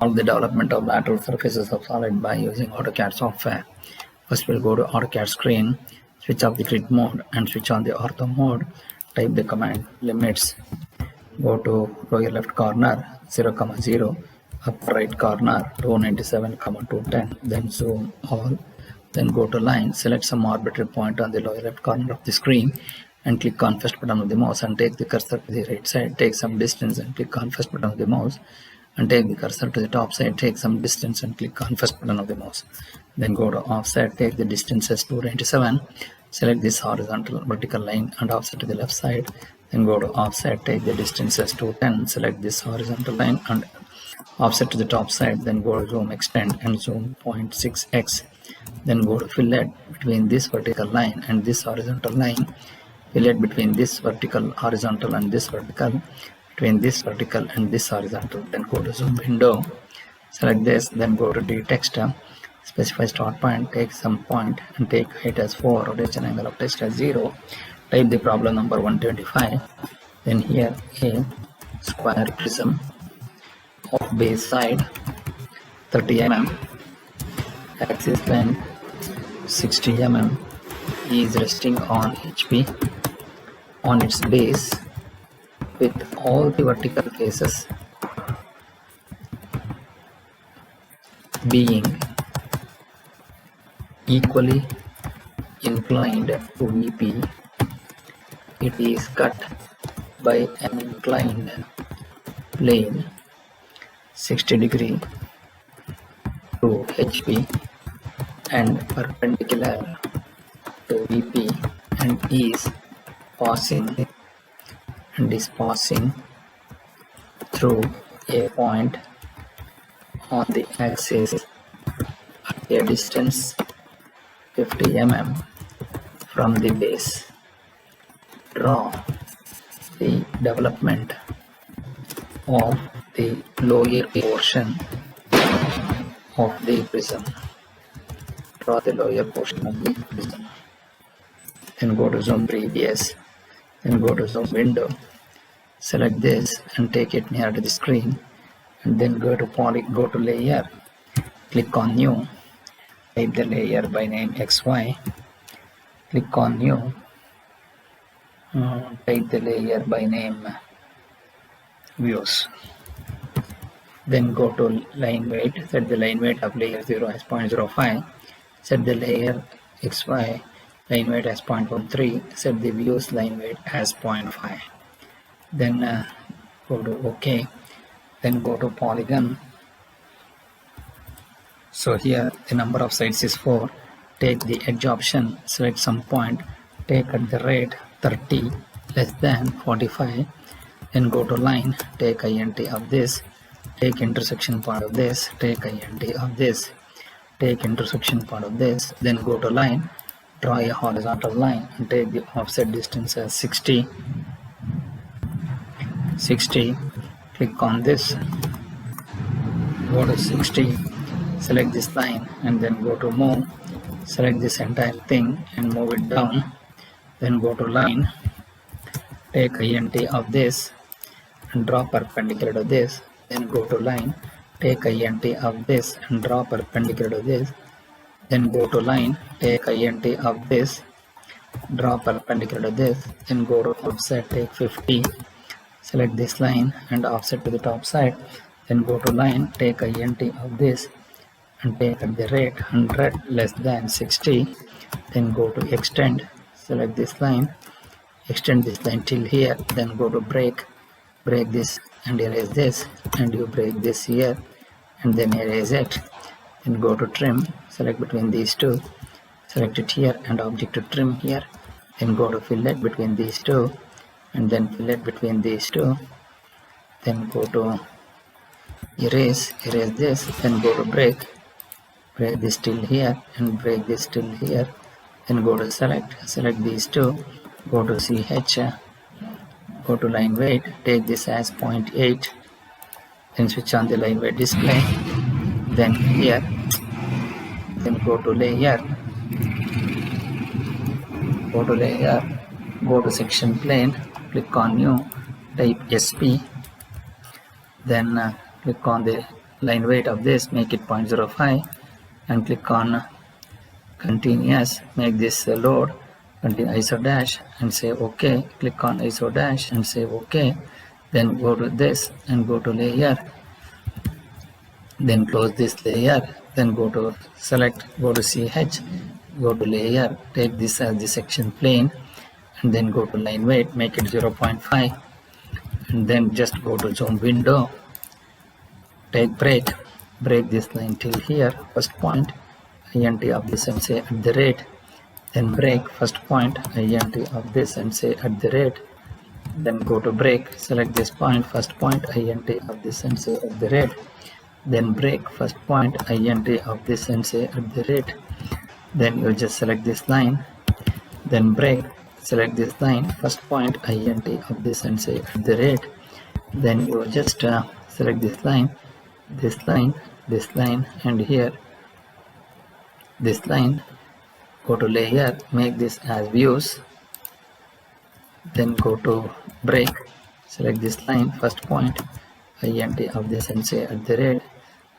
All the development of lateral surfaces of solid by using AutoCAD software. First we'll go to AutoCAD screen, switch off the grid mode and switch on the ortho mode. Type the command limits. Go to lower left corner 0, 0, upper right corner 297, 210, then zoom all, then go to line, select some arbitrary point on the lower left corner of the screen and click on first button of the mouse and take the cursor to the right side, take some distance and click on first button of the mouse and take the cursor to the top side, take some distance and click on first button of the mouse. Then go to offset, take the distance as 297, select this horizontal vertical line and offset to the left side. Then go to offset, take the distance as 210, select this horizontal line and offset to the top side. Then go to zoom extend and zoom 0.6x. Then go to fillet between this vertical line and this horizontal line, fillet between this vertical, horizontal and this vertical, between this vertical and this horizontal. Then go to zoom window, select this, then go to text, specify start point, take some point and take height as 4, rotation angle of text as 0. Type the problem number 125. Then here a square prism of base side 30 mm, axis length 60 mm is resting on HP on its base with all the vertical faces being equally inclined to VP. It is cut by an inclined plane 60 degree to HP and perpendicular to VP and is passing through a point on the axis at a distance 50 mm from the base. Draw the development of the lower portion of the prism. Draw the lower portion of the prism. Then go to zoom previous. Then go to zoom window. Select this and take it near to the screen. And then go to layer. Click on new. Type the layer by name XY. Click on new. Type the layer by name views. Then go to line weight, set the line weight of layer 0 as 0.05, set the layer XY line weight as 0.13, set the views line weight as 0.5. Then go to OK. Then go to polygon. So here the number of sides is 4. Take the edge option, select some point, take at the rate 30 less than 45. Then go to line, take INT of this, take intersection point of this, take INT of this, take intersection point of this. Then go to line, draw a horizontal line and take the offset distance as 60. Click on this, go to 60, select this line and then go to move, select this entire thing and move it down. Then go to line, take INT of this and draw perpendicular to this. Then go to line, take INT of this and draw perpendicular to this. Then go to line, take INT of this, draw perpendicular to this. Then go to offset, take 50, select this line and offset to the top side. Then go to line, take INT of this and take at the rate 100 less than 60. Then go to extend, select this line, extend this line till here. Then go to break this and erase this, and you break this here and then erase it. Then go to trim, select between these two, select it here and object to trim here. Then go to fillet between these two and then fillet between these two. Then go to erase this, then go to break this till here and break this till here. Then go to select these two, go to CH, go to line weight, take this as 0.8, then switch on the line weight display. Then here, then go to layer, go to section plane, click on new, type SP, then click on the line weight of this, make it 0.05 and click on continuous, make this load, continue ISO dash and say OK, click on ISO dash and say OK, then go to this and go to layer, then close this layer, then go to select, go to CH, go to layer, take this as the section plane and then go to line weight, make it 0.5 and then just go to zone window, take break this line till here, first point int of this and say at the rate, then break first point int of this and say at the rate, then go to break, select this point, first point int of this and say at the rate, then break first point int of this and say at the rate, then you just select this line, then break, select this line, first point int of this and say at the rate, then you just select this line, and here this line, go to layer, make this as views, then go to break, select this line, first point int of this and say at the rate,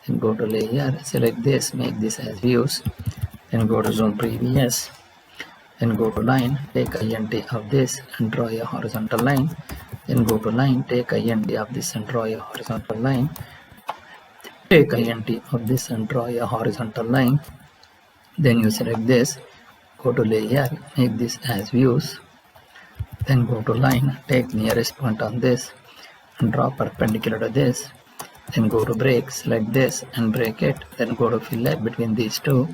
then go to layer, select this, make this as views, then go to zone previous, then go to line, take int of this and draw a horizontal line, then go to line, take int of this and draw a horizontal line, take int of this and draw a horizontal line, then you select this, go to layer, make this as views, then go to line, take nearest point on this and draw perpendicular to this, then go to break, select this and break it, then go to fillet between these two,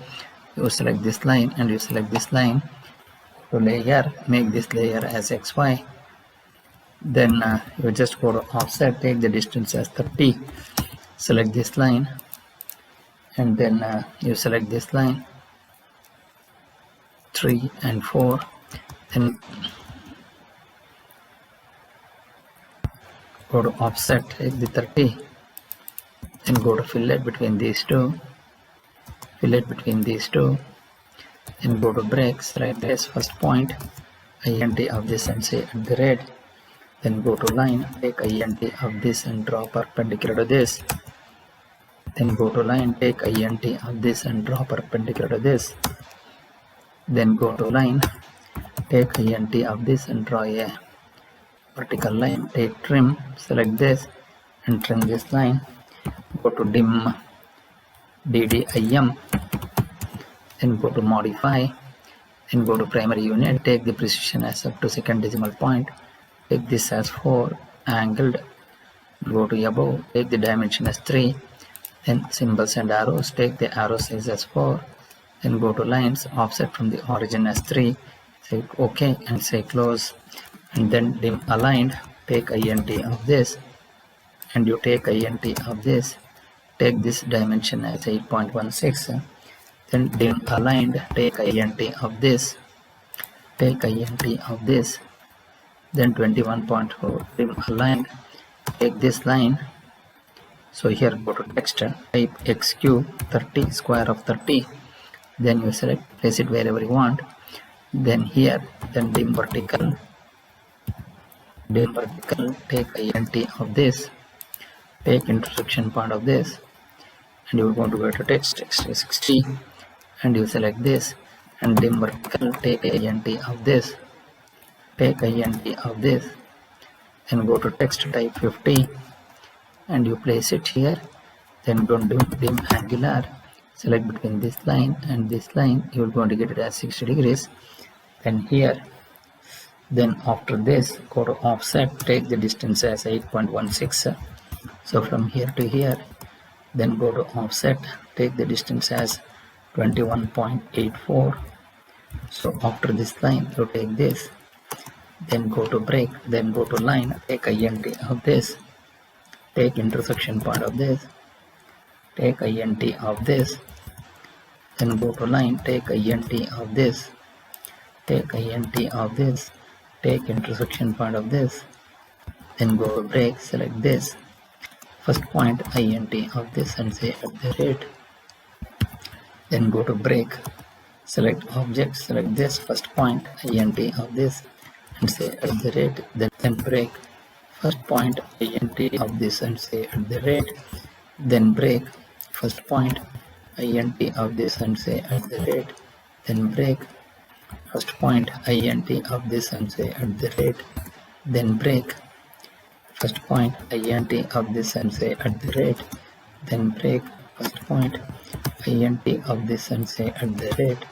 you select this line and you select this line, go to layer, make this layer as xy, then you just go to offset, take the distance as 30, select this line and then you select this line 3 and 4, then go to offset, take the 30, then go to fillet between these two, then go to break, select this first point int of this and say at the rate, then go to line, take int of this and draw perpendicular to this, then go to line, take int of this and draw perpendicular to this, then go to line, take int of this and draw a vertical line, take trim, select this and trim this line, go to dim DDIM, then go to modify, then go to primary unit, take the precision as up to second decimal point, take this as 4 angled, go to above, take the dimension as 3, then symbols and arrows, take the arrow size as 4, then go to lines, offset from the origin as 3, say OK and say close, and then dim aligned, take int of this and you take int of this, take this dimension as 8.16, then dim aligned, take int of this, then 21.4, dim aligned, take this line, so here go to text, type xq 30, square of 30, then you select, place it wherever you want, then here, then dim vertical, take int of this, take intersection point of this, and you are going to go to text is 60, and you select this, and dim vertical, take int of this, and go to text type 50, and you place it here, then go to dim angular, select between this line and this line, you are going to get it as 60 degrees, then here, then after this, go to offset, take the distance as 8.16, so from here to here, then go to offset, take the distance as 21.84, so after this line, you take this, then go to break, then go to line, take int of this, take intersection point of this, take int of this, then go to line, take int of this, take intersection point of this, then go to break, select this, first point int of this and say at the rate, then go to break, select object, select this first point int of this and say at the rate, then break, first point int of this and say at the rate, then break first point int of this and say at the rate, then break first point int of this and say at the rate, then break first point int of this and say at the rate, then break first point int of this and say at the rate,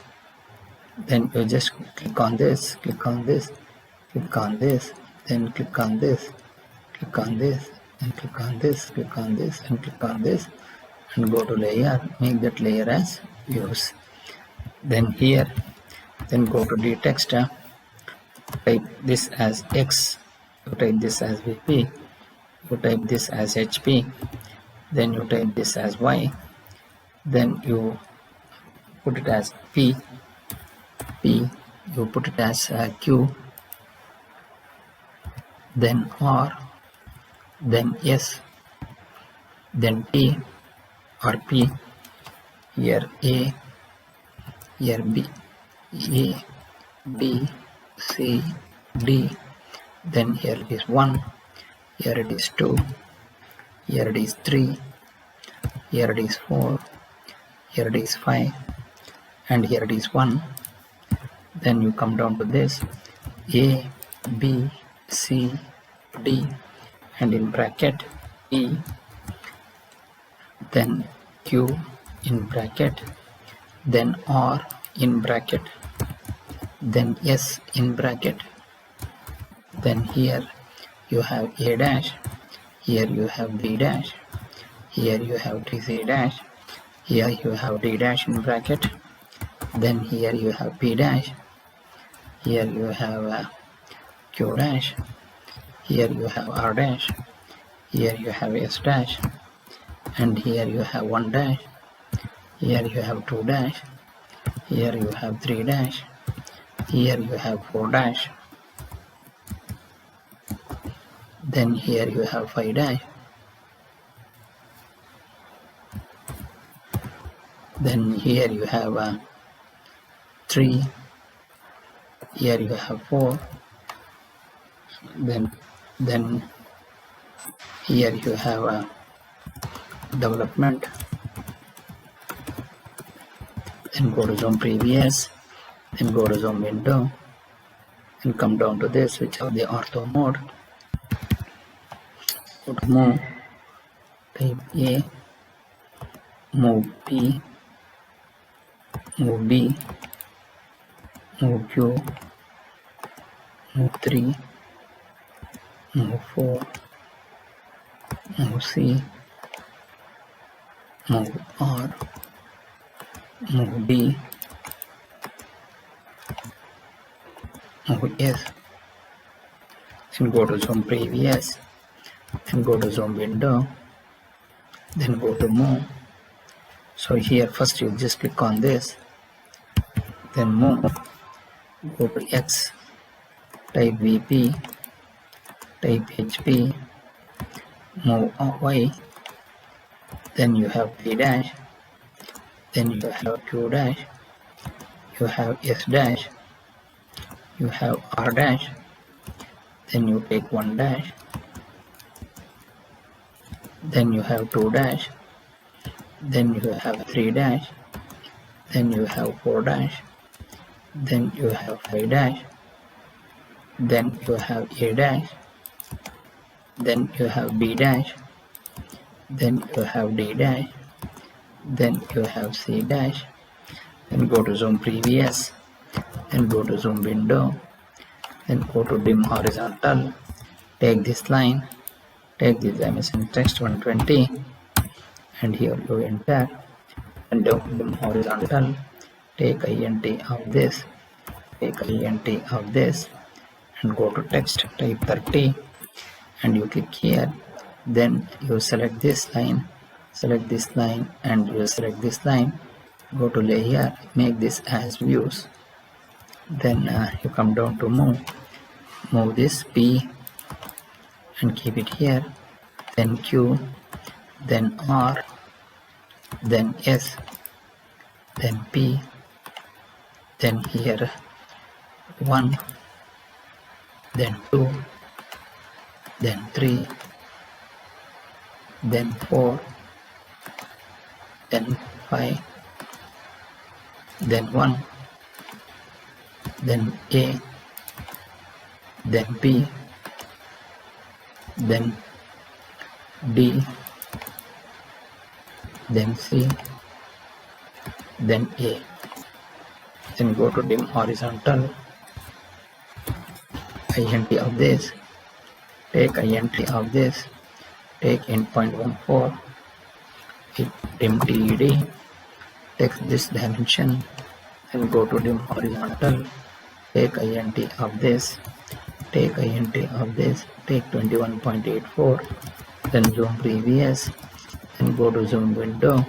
then you just click on this, click on this, click on this, then click on this, click on this, and click on this, click on this, and click on this, and go to layer, make that layer as views. Then here, then go to the text, type this as X, you type this as VP, you type this as HP, then you type this as Y, then you put it as P, you put it as Q, then R, then S, then T or P, here A, here B, A, B, C, D, then here it is 1, here it is 2, here it is 3, here it is 4, here it is 5, and here it is 1. Then you come down to this A, B, C, D, and in bracket E, then Q in bracket, then R in bracket, then S in bracket, then here you have A dash, here you have B dash, here you have TC dash, here you have D dash in bracket, then here you have P dash, here you have Q dash, here you have R dash, here you have S dash, and here you have 1 dash, here you have 2 dash, here you have 3 dash, here you have 4 dash, then here you have 5 dash, then here you have 3, here you have 4, then here you have development, then go to zoom previous, then go to zoom window, and come down to this, switch off the ortho mode, go to move, type A, move P, move B, move Q, move 3, move 4, move C, move R, move D, move S, and go to zoom previous, then go to zoom window, then go to move. So here first you just click on this, then move, go to X, type VP, type HP, move Y, then you have P dash, then you have Q dash, you have S dash, you have R dash, then you take 1 dash, then you have 2 dash, then you have 3 dash, then you have 4 dash, then you have 5 dash, then you have A dash, then you have B dash, then you have D dash, then you have C dash, then go to zoom previous, then go to zoom window, then go to dim horizontal, take this line, take this dimension text 120, and here you enter, and dim horizontal, take int of this, take int of this, and go to text, type 30, and you click here, then you select this line, and you select this line, go to layer, make this as views, then you come down to move this P and keep it here, then Q, then R, then S, then P, then here 1, then 2, then 3, then 4, then 5, then 1, then A, then B, then D, then C, then A. Then go to dim horizontal, int of this, take int of this, take endpoint 14, hit dim TED, take this dimension, and go to dim horizontal, take int of this, take int of this, take 21.84, then zoom previous, then go to zoom window,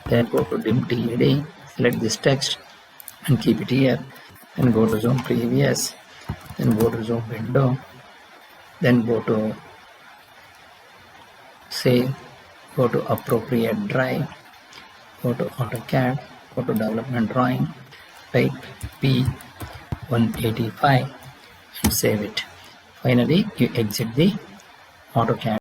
then go to dim TED, select this text and keep it here, then go to zoom previous, then go to zoom window, then go to save, go to appropriate drive, go to AutoCAD, go to development drawing, type P185 and save it. Finally, you exit the AutoCAD.